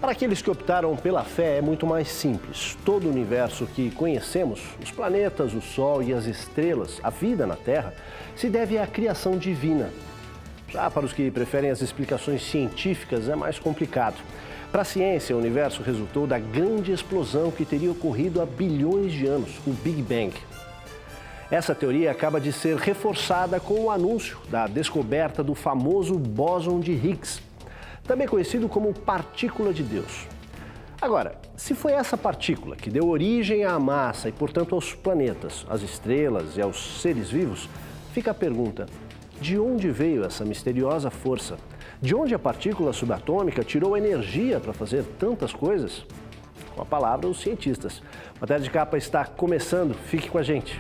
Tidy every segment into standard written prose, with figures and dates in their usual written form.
Para aqueles que optaram pela fé, é muito mais simples. Todo o universo que conhecemos, os planetas, o Sol e as estrelas, a vida na Terra, se deve à criação divina. Já para os que preferem as explicações científicas, é mais complicado. Para a ciência, o universo resultou da grande explosão que teria ocorrido há bilhões de anos, o Big Bang. Essa teoria acaba de ser reforçada com o anúncio da descoberta do famoso bóson de Higgs, também conhecido como partícula de Deus. Agora, se foi essa partícula que deu origem à massa e, portanto, aos planetas, às estrelas e aos seres vivos, fica a pergunta: de onde veio essa misteriosa força? De onde a partícula subatômica tirou energia para fazer tantas coisas? Com a palavra, os cientistas. O Matéria de Capa está começando. Fique com a gente.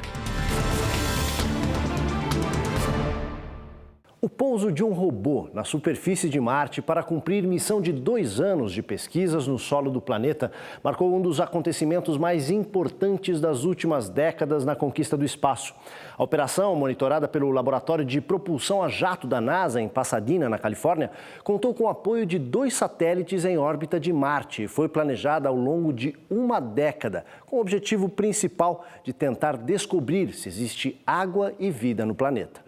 O pouso de um robô na superfície de Marte para cumprir missão de 2 anos de pesquisas no solo do planeta marcou um dos acontecimentos mais importantes das últimas décadas na conquista do espaço. A operação, monitorada pelo Laboratório de Propulsão a Jato da NASA em Pasadena, na Califórnia, contou com o apoio de 2 satélites em órbita de Marte e foi planejada ao longo de 1 década, com o objetivo principal de tentar descobrir se existe água e vida no planeta.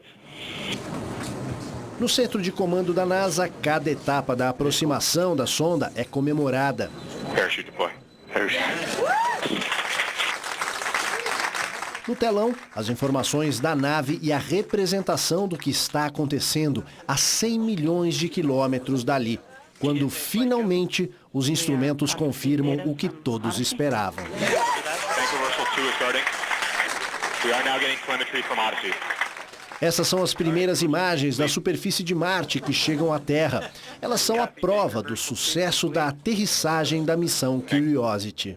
No centro de comando da NASA, cada etapa da aproximação da sonda é comemorada. No telão, as informações da nave e a representação do que está acontecendo a 100 milhões de quilômetros dali, quando finalmente os instrumentos confirmam o que todos esperavam. Essas são as primeiras imagens da superfície de Marte que chegam à Terra. Elas são a prova do sucesso da aterrissagem da missão Curiosity.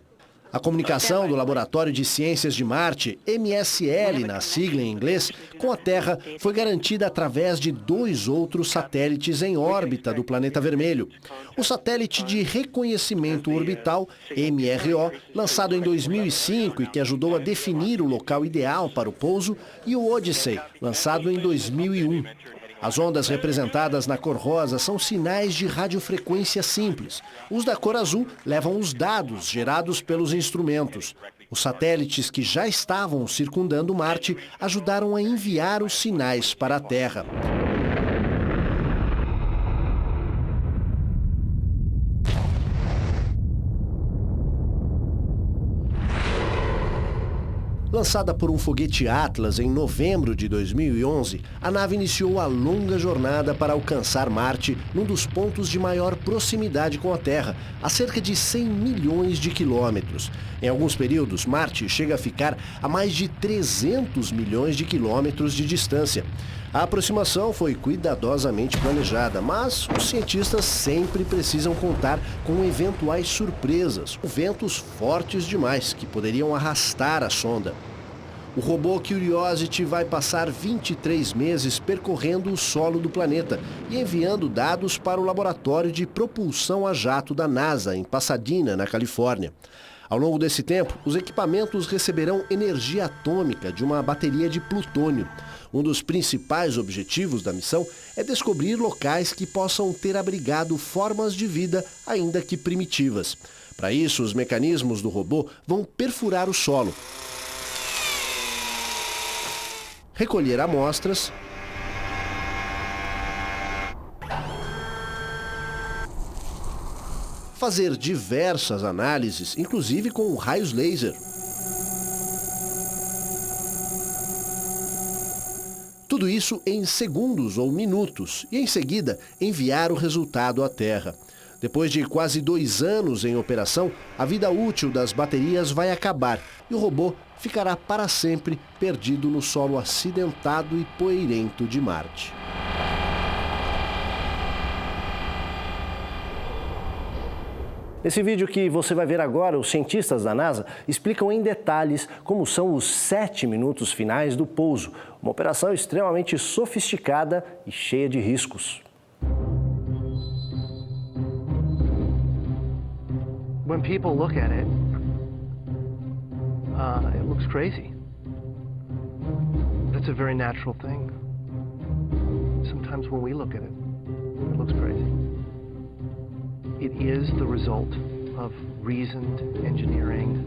A comunicação do Laboratório de Ciências de Marte, MSL na sigla em inglês, com a Terra foi garantida através de 2 outros satélites em órbita do planeta vermelho. O satélite de reconhecimento orbital, MRO, lançado em 2005 e que ajudou a definir o local ideal para o pouso, e o Odyssey, lançado em 2001. As ondas representadas na cor rosa são sinais de radiofrequência simples. Os da cor azul levam os dados gerados pelos instrumentos. Os satélites que já estavam circundando Marte ajudaram a enviar os sinais para a Terra. Lançada por um foguete Atlas em novembro de 2011, a nave iniciou a longa jornada para alcançar Marte num dos pontos de maior proximidade com a Terra, a cerca de 100 milhões de quilômetros. Em alguns períodos, Marte chega a ficar a mais de 300 milhões de quilômetros de distância. A aproximação foi cuidadosamente planejada, mas os cientistas sempre precisam contar com eventuais surpresas, ventos fortes demais que poderiam arrastar a sonda. O robô Curiosity vai passar 23 meses percorrendo o solo do planeta e enviando dados para o Laboratório de Propulsão a Jato da NASA, em Pasadena, na Califórnia. Ao longo desse tempo, os equipamentos receberão energia atômica de uma bateria de plutônio. Um dos principais objetivos da missão é descobrir locais que possam ter abrigado formas de vida, ainda que primitivas. Para isso, os mecanismos do robô vão perfurar o solo, recolher amostras, fazer diversas análises, inclusive com raios laser. Tudo isso em segundos ou minutos e, em seguida, enviar o resultado à Terra. Depois de quase 2 anos em operação, a vida útil das baterias vai acabar e o robô ficará para sempre perdido no solo acidentado e poeirento de Marte. Nesse vídeo que você vai ver agora, os cientistas da NASA explicam em detalhes como são os 7 minutos finais do pouso, uma operação extremamente sofisticada e cheia de riscos. When people look at it, it looks crazy. That's a very natural thing. Sometimes when we look at it, it looks crazy. It is the result of reasoned engineering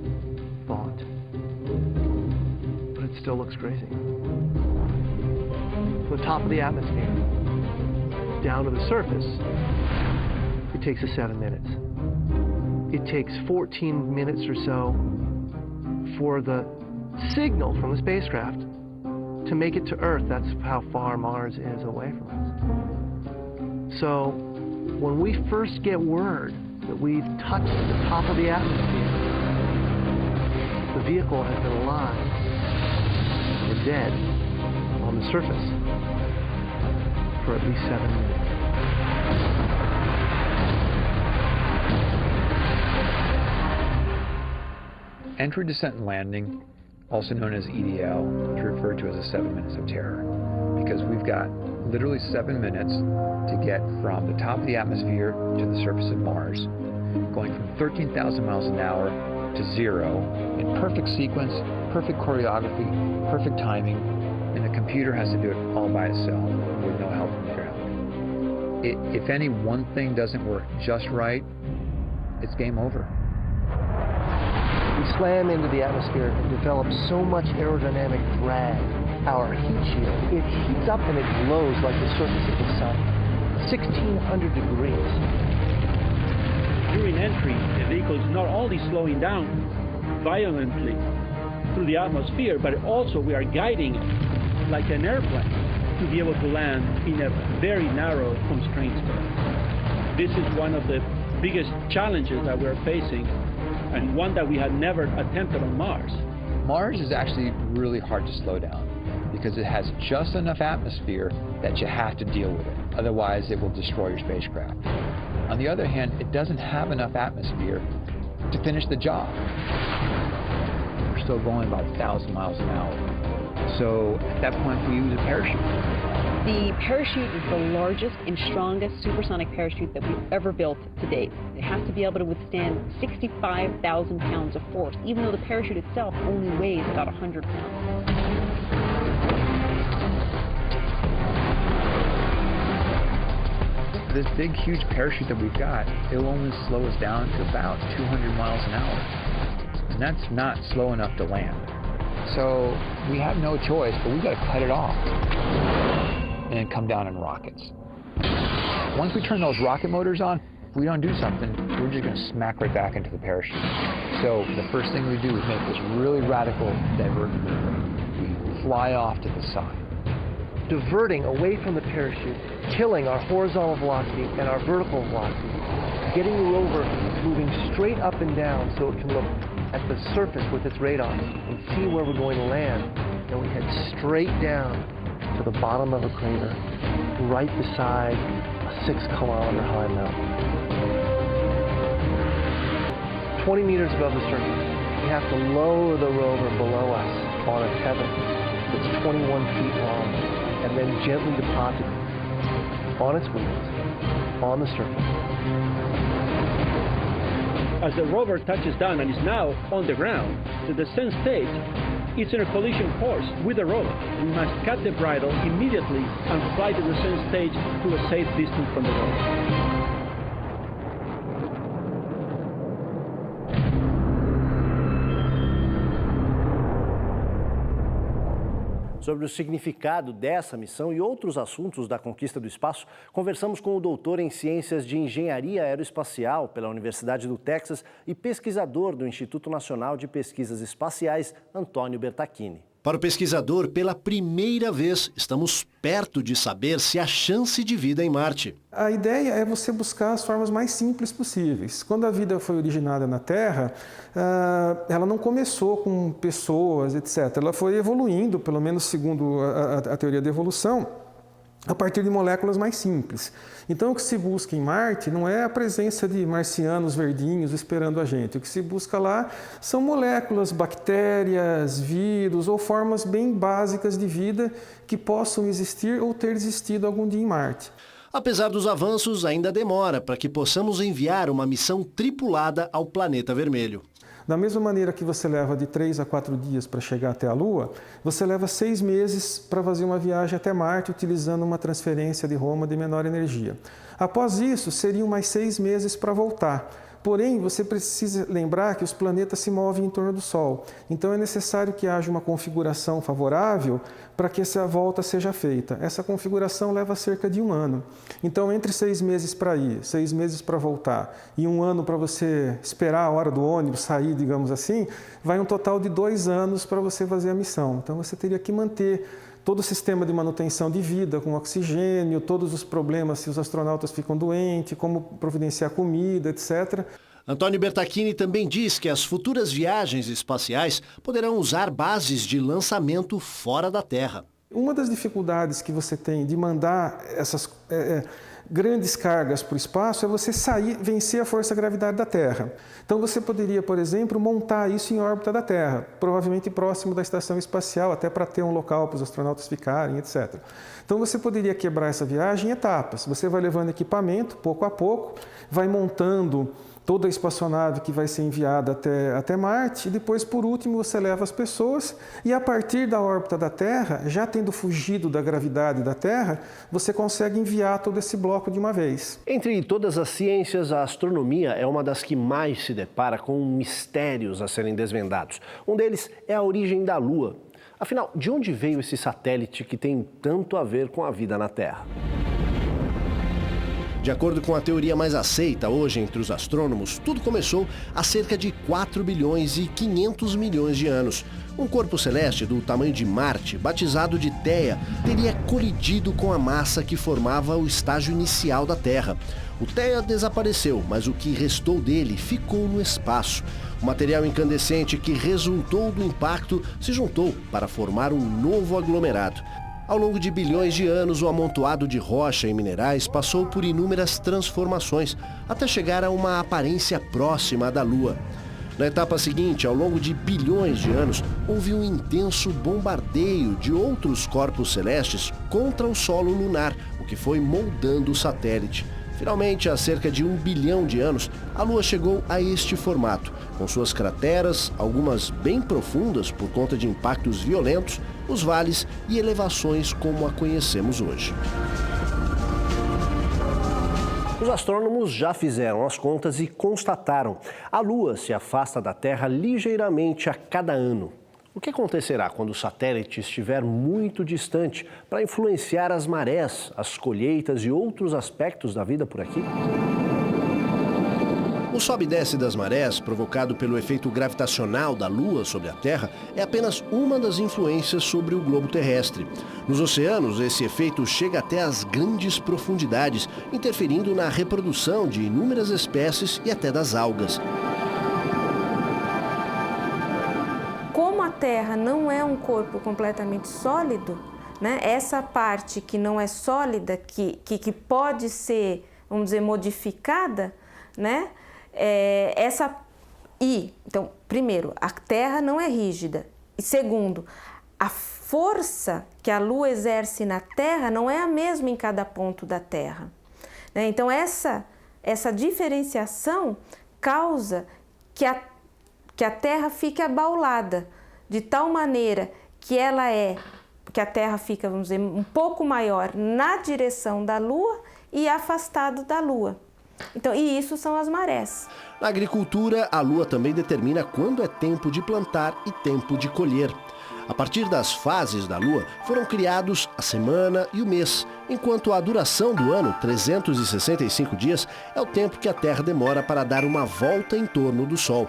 thought. But it still looks crazy. From the top of the atmosphere down to the surface, it takes us 7 minutes. It takes 14 minutes or so for the signal from the spacecraft to make it to Earth. That's how far Mars is away from us. So when we first get word that we've touched the top of the atmosphere, the vehicle has been alive or dead on the surface for at least 7 minutes. Entry, descent, and landing, also known as EDL, is referred to as the 7 minutes of terror, because we've got literally 7 minutes to get from the top of the atmosphere to the surface of Mars, going from 13,000 miles an hour to 0 in perfect sequence, perfect choreography, perfect timing, and the computer has to do it all by itself with no help from the ground. If any one thing doesn't work just right, it's game over. We slam into the atmosphere and develop so much aerodynamic drag. Our heat shield, it heats up and it glows like the surface of the sun. 1,600 degrees. During entry, the vehicle is not only slowing down violently through the atmosphere, but also we are guiding it like an airplane to be able to land in a very narrow, constrained space. This is one of the biggest challenges that we're facing, and one that we had never attempted on Mars. Mars is actually really hard to slow down because it has just enough atmosphere that you have to deal with it. Otherwise, it will destroy your spacecraft. On the other hand, it doesn't have enough atmosphere to finish the job. We're still going about 1,000 miles an hour. So at that point, we use a parachute. The parachute is the largest and strongest supersonic parachute that we've ever built to date. It has to be able to withstand 65,000 pounds of force, even though the parachute itself only weighs about 100 pounds. This big, huge parachute that we've got, it'll only slow us down to about 200 miles an hour. And that's not slow enough to land. So we have no choice, but we've got to cut it off and then come down in rockets. Once we turn those rocket motors on, if we don't do something, we're just going to smack right back into the parachute. So the first thing we do is make this really radical divert maneuver. We fly off to the side. Diverting away from the parachute, killing our horizontal velocity and our vertical velocity, getting the rover moving straight up and down so it can look at the surface with its radar and see where we're going to land. And we head straight down to the bottom of a crater, right beside a 6-kilometer high mountain. 20 meters above the surface, we have to lower the rover below us on a tether that's 21 feet long, and then gently deposit it on its wheels, on the surface. As the rover touches down and is now on the ground, the descent stage is in a collision course with the rover. We must cut the bridle immediately and fly the descent stage to a safe distance from the rover. Sobre o significado dessa missão e outros assuntos da conquista do espaço, conversamos com o doutor em Ciências de Engenharia Aeroespacial pela Universidade do Texas e pesquisador do Instituto Nacional de Pesquisas Espaciais, Antônio Bertacchini. Para o pesquisador, pela primeira vez, estamos perto de saber se há chance de vida em Marte. A ideia é você buscar as formas mais simples possíveis. Quando a vida foi originada na Terra, ela não começou com pessoas, etc. Ela foi evoluindo, pelo menos segundo a teoria da evolução, a partir de moléculas mais simples. Então, o que se busca em Marte não é a presença de marcianos verdinhos esperando a gente. O que se busca lá são moléculas, bactérias, vírus ou formas bem básicas de vida que possam existir ou ter existido algum dia em Marte. Apesar dos avanços, ainda demora para que possamos enviar uma missão tripulada ao planeta vermelho. Da mesma maneira que você leva de 3 a 4 dias para chegar até a Lua, você leva 6 meses para fazer uma viagem até Marte utilizando uma transferência de Roma de menor energia. Após isso, seriam mais 6 meses para voltar. Porém, você precisa lembrar que os planetas se movem em torno do Sol. Então, é necessário que haja uma configuração favorável para que essa volta seja feita. Essa configuração leva cerca de 1 ano. Então, entre 6 meses para ir, 6 meses para voltar e 1 ano para você esperar a hora do ônibus sair, digamos assim, vai um total de 2 anos para você fazer a missão. Então, você teria que manter todo o sistema de manutenção de vida, com oxigênio, todos os problemas se os astronautas ficam doentes, como providenciar comida, etc. Antônio Bertacchini também diz que as futuras viagens espaciais poderão usar bases de lançamento fora da Terra. Uma das dificuldades que você tem de mandar essas grandes cargas para o espaço é você vencer a força da gravidade da Terra. Então você poderia, por exemplo, montar isso em órbita da Terra, provavelmente próximo da estação espacial, até para ter um local para os astronautas ficarem, etc. Então você poderia quebrar essa viagem em etapas. Você vai levando equipamento, pouco a pouco, vai montando toda a espaçonave que vai ser enviada até Marte, e depois, por último, você leva as pessoas, e a partir da órbita da Terra, já tendo fugido da gravidade da Terra, você consegue enviar todo esse bloco de uma vez. Entre todas as ciências, a astronomia é uma das que mais se depara com mistérios a serem desvendados. Um deles é a origem da Lua. Afinal, de onde veio esse satélite que tem tanto a ver com a vida na Terra? De acordo com a teoria mais aceita hoje entre os astrônomos, tudo começou há cerca de 4 bilhões e 500 milhões de anos. Um corpo celeste do tamanho de Marte, batizado de Theia, teria colidido com a massa que formava o estágio inicial da Terra. O Theia desapareceu, mas o que restou dele ficou no espaço. O material incandescente que resultou do impacto se juntou para formar um novo aglomerado. Ao longo de bilhões de anos, o amontoado de rocha e minerais passou por inúmeras transformações, até chegar a uma aparência próxima da Lua. Na etapa seguinte, ao longo de bilhões de anos, houve um intenso bombardeio de outros corpos celestes contra o solo lunar, o que foi moldando o satélite. Finalmente, há cerca de 1 bilhão de anos, a Lua chegou a este formato, com suas crateras, algumas bem profundas por conta de impactos violentos, os vales e elevações como a conhecemos hoje. Os astrônomos já fizeram as contas e constataram: a Lua se afasta da Terra ligeiramente a cada ano. O que acontecerá quando o satélite estiver muito distante para influenciar as marés, as colheitas e outros aspectos da vida por aqui? O sobe e desce das marés, provocado pelo efeito gravitacional da Lua sobre a Terra, é apenas uma das influências sobre o globo terrestre. Nos oceanos, esse efeito chega até as grandes profundidades, interferindo na reprodução de inúmeras espécies e até das algas. Como a Terra não é um corpo completamente sólido, né? Essa parte que não é sólida, que pode ser, vamos dizer, modificada, né? Então, primeiro, a Terra não é rígida. E segundo, a força que a Lua exerce na Terra não é a mesma em cada ponto da Terra, né? Então, essa diferenciação causa que a Terra fique abaulada, de tal maneira que a Terra fica, vamos dizer, um pouco maior na direção da Lua e afastado da Lua. Então, e isso são as marés. Na agricultura, a Lua também determina quando é tempo de plantar e tempo de colher. A partir das fases da Lua, foram criados a semana e o mês, enquanto a duração do ano, 365 dias, é o tempo que a Terra demora para dar uma volta em torno do Sol.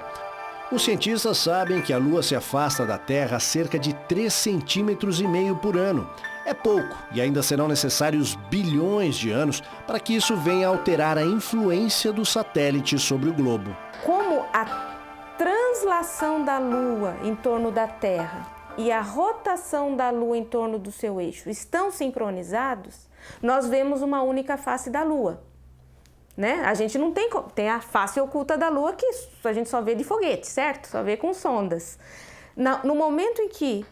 Os cientistas sabem que a Lua se afasta da Terra a cerca de 3,5 centímetros por ano. É pouco, e ainda serão necessários bilhões de anos para que isso venha a alterar a influência do satélite sobre o globo. Como a translação da Lua em torno da Terra e a rotação da Lua em torno do seu eixo estão sincronizados, nós vemos uma única face da Lua, né? A gente não tem a face oculta da Lua que a gente só vê de foguete, certo? Só vê com sondas. No momento em que,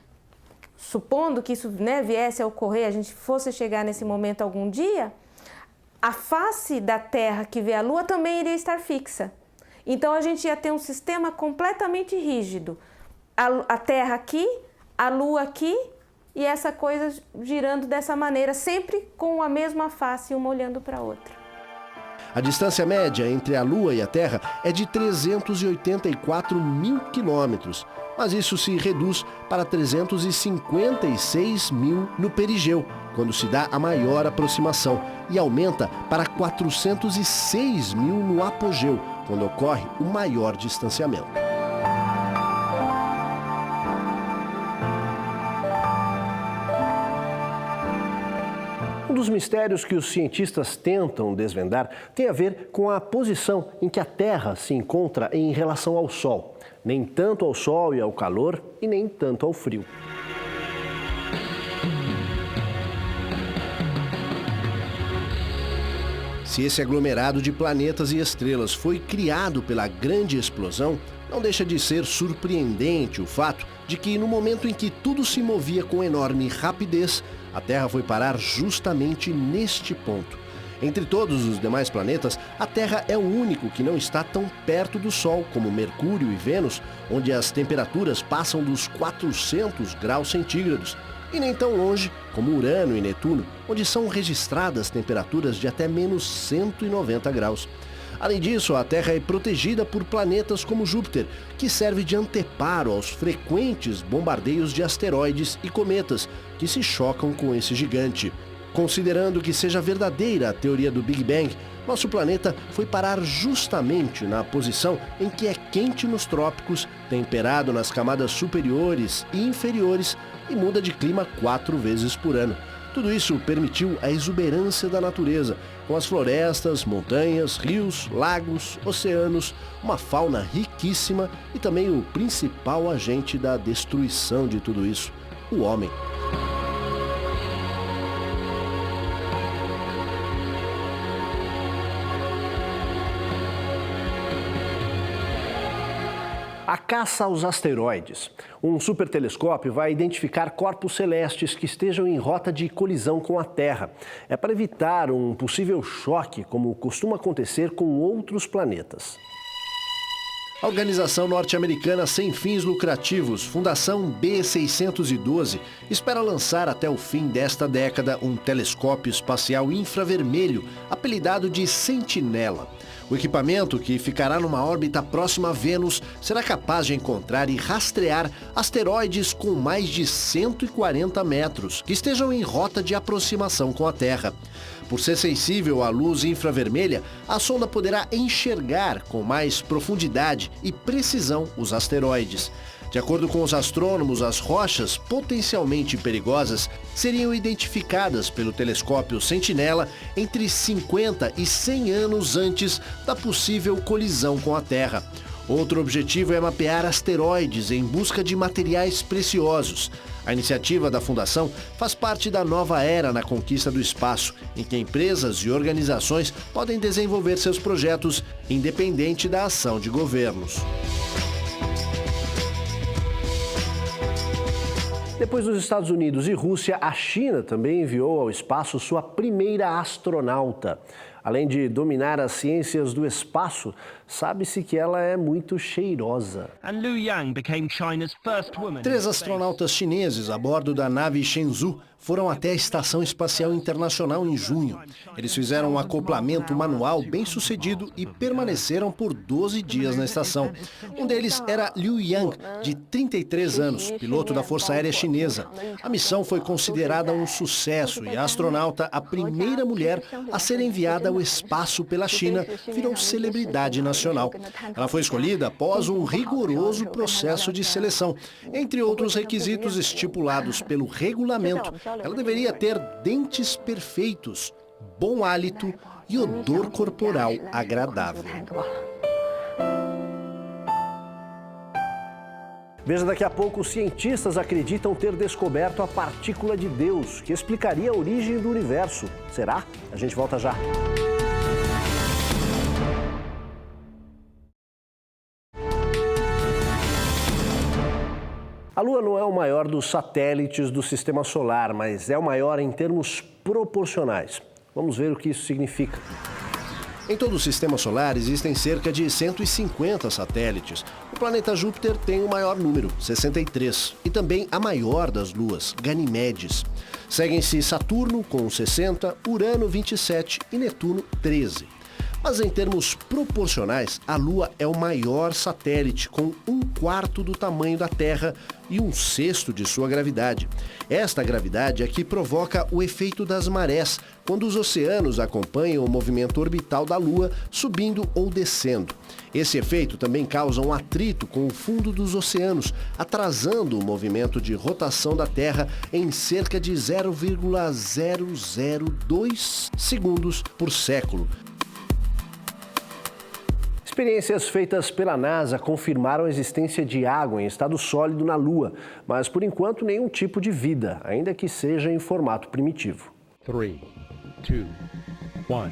supondo que isso, né, viesse a ocorrer, a gente fosse chegar nesse momento algum dia, a face da Terra que vê a Lua também iria estar fixa. Então a gente ia ter um sistema completamente rígido. A Terra aqui, a Lua aqui e essa coisa girando dessa maneira, sempre com a mesma face, uma olhando para a outra. A distância média entre a Lua e a Terra é de 384 mil quilômetros, mas isso se reduz para 356 mil no perigeu, quando se dá a maior aproximação, e aumenta para 406 mil no apogeu, quando ocorre o maior distanciamento. Um dos mistérios que os cientistas tentam desvendar tem a ver com a posição em que a Terra se encontra em relação ao Sol. Nem tanto ao Sol e ao calor, e nem tanto ao frio. Se esse aglomerado de planetas e estrelas foi criado pela grande explosão, não deixa de ser surpreendente o fato de que, no momento em que tudo se movia com enorme rapidez, a Terra foi parar justamente neste ponto. Entre todos os demais planetas, a Terra é o único que não está tão perto do Sol como Mercúrio e Vênus, onde as temperaturas passam dos 400 graus centígrados, e nem tão longe como Urano e Netuno, onde são registradas temperaturas de até menos 190 graus. Além disso, a Terra é protegida por planetas como Júpiter, que serve de anteparo aos frequentes bombardeios de asteroides e cometas, que se chocam com esse gigante. Considerando que seja verdadeira a teoria do Big Bang, nosso planeta foi parar justamente na posição em que é quente nos trópicos, temperado nas camadas superiores e inferiores e muda de clima 4 vezes por ano. Tudo isso permitiu a exuberância da natureza, com as florestas, montanhas, rios, lagos, oceanos, uma fauna riquíssima e também o principal agente da destruição de tudo isso, o homem. A caça aos asteroides. Um supertelescópio vai identificar corpos celestes que estejam em rota de colisão com a Terra. É para evitar um possível choque, como costuma acontecer com outros planetas. A organização norte-americana sem fins lucrativos, Fundação B612, espera lançar até o fim desta década um telescópio espacial infravermelho, apelidado de Sentinela. O equipamento, que ficará numa órbita próxima a Vênus, será capaz de encontrar e rastrear asteroides com mais de 140 metros, que estejam em rota de aproximação com a Terra. Por ser sensível à luz infravermelha, a sonda poderá enxergar com mais profundidade e precisão os asteroides. De acordo com os astrônomos, as rochas potencialmente perigosas seriam identificadas pelo telescópio Sentinela entre 50 e 100 anos antes da possível colisão com a Terra. Outro objetivo é mapear asteroides em busca de materiais preciosos. A iniciativa da Fundação faz parte da nova era na conquista do espaço, em que empresas e organizações podem desenvolver seus projetos independente da ação de governos. Depois dos Estados Unidos e Rússia, a China também enviou ao espaço sua primeira astronauta. Além de dominar as ciências do espaço, sabe-se que ela é muito cheirosa. 3 astronautas chineses a bordo da nave Shenzhou foram até a Estação Espacial Internacional em junho. Eles fizeram um acoplamento manual bem sucedido e permaneceram por 12 dias na estação. Um deles era Liu Yang, de 33 anos, piloto da Força Aérea Chinesa. A missão foi considerada um sucesso e a astronauta, a primeira mulher a ser enviada ao espaço pela China, virou celebridade nacional. Ela foi escolhida após um rigoroso processo de seleção. Entre outros requisitos estipulados pelo regulamento, ela deveria ter dentes perfeitos, bom hálito e odor corporal agradável. Veja daqui a pouco, os cientistas acreditam ter descoberto a partícula de Deus, que explicaria a origem do universo. Será? A gente volta já. A Lua não é o maior dos satélites do Sistema Solar, mas é o maior em termos proporcionais. Vamos ver o que isso significa. Em todo o sistema solar existem cerca de 150 satélites. O planeta Júpiter tem o maior número, 63, e também a maior das luas, Ganimedes. Seguem-se Saturno com 60, Urano 27 e Netuno 13. Mas em termos proporcionais, a Lua é o maior satélite, com 1/4 do tamanho da Terra e 1/6 de sua gravidade. Esta gravidade é que provoca o efeito das marés, quando os oceanos acompanham o movimento orbital da Lua, subindo ou descendo. Esse efeito também causa um atrito com o fundo dos oceanos, atrasando o movimento de rotação da Terra em cerca de 0,002 segundos por século. Experiências feitas pela NASA confirmaram a existência de água em estado sólido na Lua, mas por enquanto nenhum tipo de vida, ainda que seja em formato primitivo. 3, 2, 1.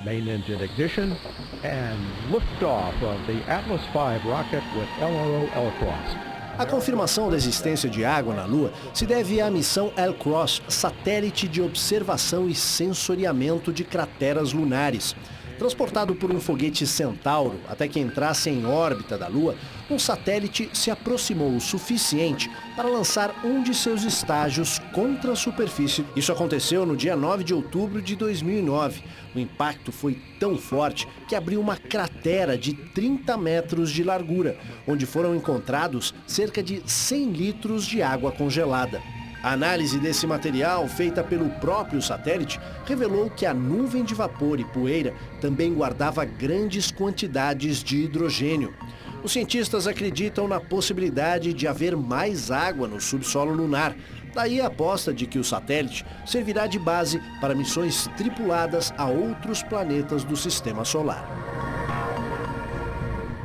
Main engine ignition and liftoff of the Atlas V rocket with LRO Alcross. A confirmação da existência de água na Lua se deve à missão Alcross, satélite de observação e sensoriamento de crateras lunares. Transportado por um foguete Centauro até que entrasse em órbita da Lua, um satélite se aproximou o suficiente para lançar um de seus estágios contra a superfície. Isso aconteceu no dia 9 de outubro de 2009. O impacto foi tão forte que abriu uma cratera de 30 metros de largura, onde foram encontrados cerca de 100 litros de água congelada. A análise desse material, feita pelo próprio satélite, revelou que a nuvem de vapor e poeira também guardava grandes quantidades de hidrogênio. Os cientistas acreditam na possibilidade de haver mais água no subsolo lunar. Daí a aposta de que o satélite servirá de base para missões tripuladas a outros planetas do sistema solar.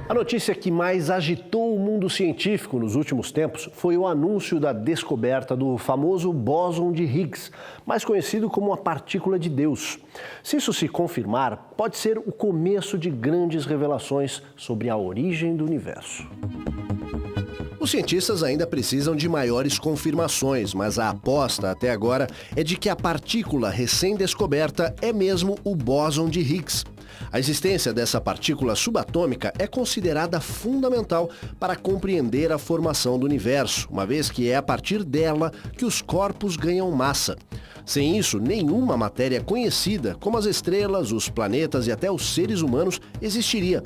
A notícia que mais agitou o mundo científico nos últimos tempos foi o anúncio da descoberta do famoso bóson de Higgs, mais conhecido como a partícula de Deus. Se isso se confirmar, pode ser o começo de grandes revelações sobre a origem do universo. Os cientistas ainda precisam de maiores confirmações, mas a aposta até agora é de que a partícula recém-descoberta é mesmo o bóson de Higgs. A existência dessa partícula subatômica é considerada fundamental para compreender a formação do universo, uma vez que é a partir dela que os corpos ganham massa. Sem isso, nenhuma matéria conhecida, como as estrelas, os planetas e até os seres humanos, existiria.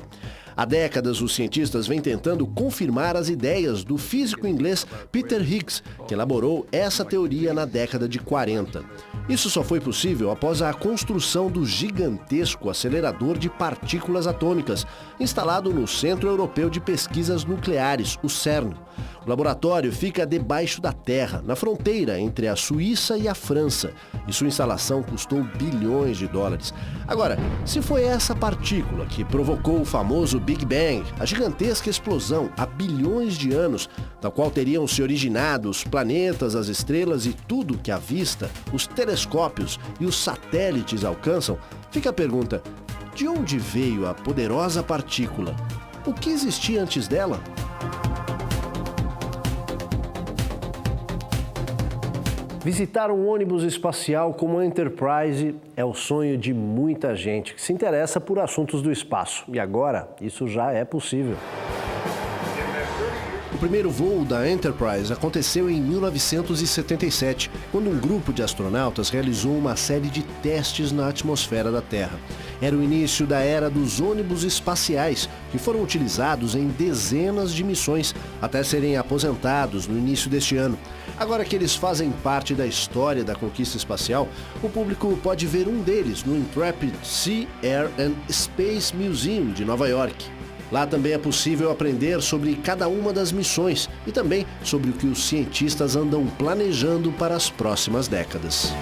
Há décadas, os cientistas vêm tentando confirmar as ideias do físico inglês Peter Higgs, que elaborou essa teoria na década de 40. Isso só foi possível após a construção do gigantesco acelerador de partículas atômicas, instalado no Centro Europeu de Pesquisas Nucleares, o CERN. O laboratório fica debaixo da terra, na fronteira entre a Suíça e a França, e sua instalação custou bilhões de dólares. Agora, se foi essa partícula que provocou o famoso Big Bang, a gigantesca explosão há bilhões de anos, da qual teriam se originado os planetas, as estrelas e tudo que a vista, os telescópios e os satélites alcançam, fica a pergunta: de onde veio a poderosa partícula? O que existia antes dela? Visitar um ônibus espacial como a Enterprise é o sonho de muita gente que se interessa por assuntos do espaço. E agora, isso já é possível. O primeiro voo da Enterprise aconteceu em 1977, quando um grupo de astronautas realizou uma série de testes na atmosfera da Terra. Era o início da era dos ônibus espaciais, que foram utilizados em dezenas de missões até serem aposentados no início deste ano. Agora que eles fazem parte da história da conquista espacial, o público pode ver um deles no Intrepid Sea, Air and Space Museum de Nova York. Lá também é possível aprender sobre cada uma das missões e também sobre o que os cientistas andam planejando para as próximas décadas.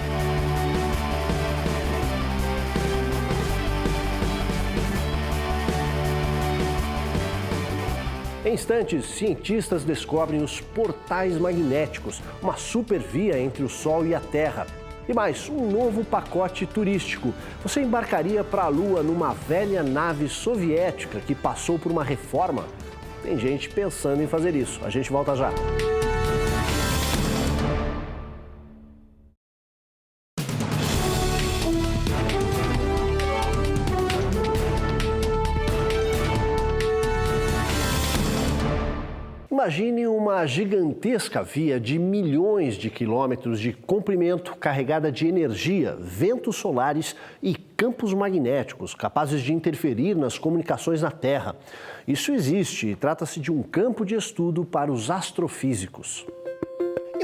Em instantes, cientistas descobrem os portais magnéticos, uma supervia entre o Sol e a Terra. E mais, um novo pacote turístico. Você embarcaria para a Lua numa velha nave soviética que passou por uma reforma? Tem gente pensando em fazer isso. A gente volta já. Imagine uma gigantesca via de milhões de quilômetros de comprimento carregada de energia, ventos solares e campos magnéticos capazes de interferir nas comunicações na Terra. Isso existe e trata-se de um campo de estudo para os astrofísicos.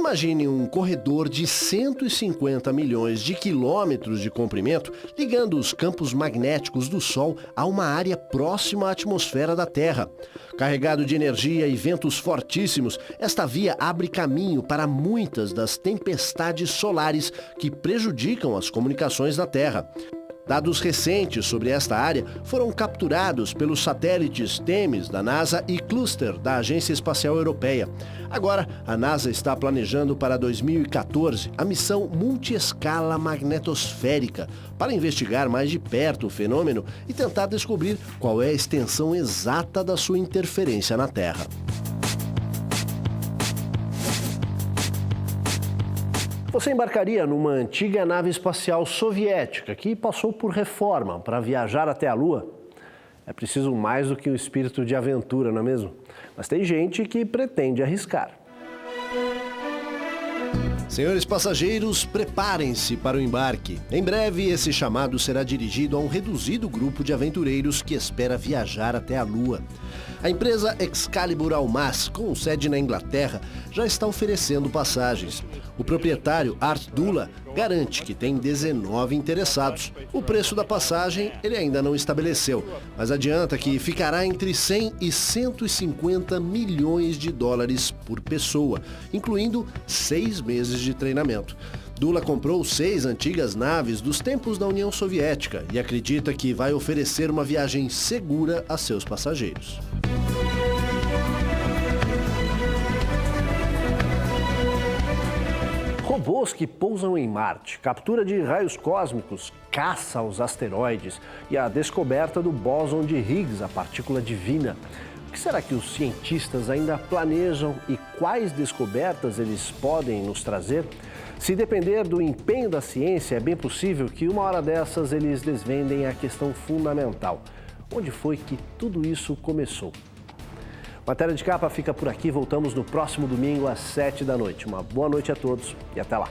Imagine um corredor de 150 milhões de quilômetros de comprimento ligando os campos magnéticos do Sol a uma área próxima à atmosfera da Terra. Carregado de energia e ventos fortíssimos, esta via abre caminho para muitas das tempestades solares que prejudicam as comunicações na Terra. Dados recentes sobre esta área foram capturados pelos satélites Temis da NASA e Cluster da Agência Espacial Europeia. Agora, a NASA está planejando para 2014 a missão Multiescala Magnetosférica para investigar mais de perto o fenômeno e tentar descobrir qual é a extensão exata da sua interferência na Terra. Você embarcaria numa antiga nave espacial soviética que passou por reforma para viajar até a Lua? É preciso mais do que um espírito de aventura, não é mesmo? Mas tem gente que pretende arriscar. Senhores passageiros, preparem-se para o embarque. Em breve, esse chamado será dirigido a um reduzido grupo de aventureiros que espera viajar até a Lua. A empresa Excalibur Almaz, com sede na Inglaterra, já está oferecendo passagens. O proprietário, Art Dula, garante que tem 19 interessados. O preço da passagem ele ainda não estabeleceu, mas adianta que ficará entre 100 e 150 milhões de dólares por pessoa, incluindo 6 meses de treinamento. Dula comprou 6 antigas naves dos tempos da União Soviética e acredita que vai oferecer uma viagem segura a seus passageiros. Robôs que pousam em Marte, captura de raios cósmicos, caça aos asteroides e a descoberta do bóson de Higgs, a partícula divina. O que será que os cientistas ainda planejam e quais descobertas eles podem nos trazer? Se depender do empenho da ciência, é bem possível que uma hora dessas eles desvendem a questão fundamental. Onde foi que tudo isso começou? Matéria de Capa fica por aqui. Voltamos no próximo domingo às 7 da noite. Uma boa noite a todos e até lá.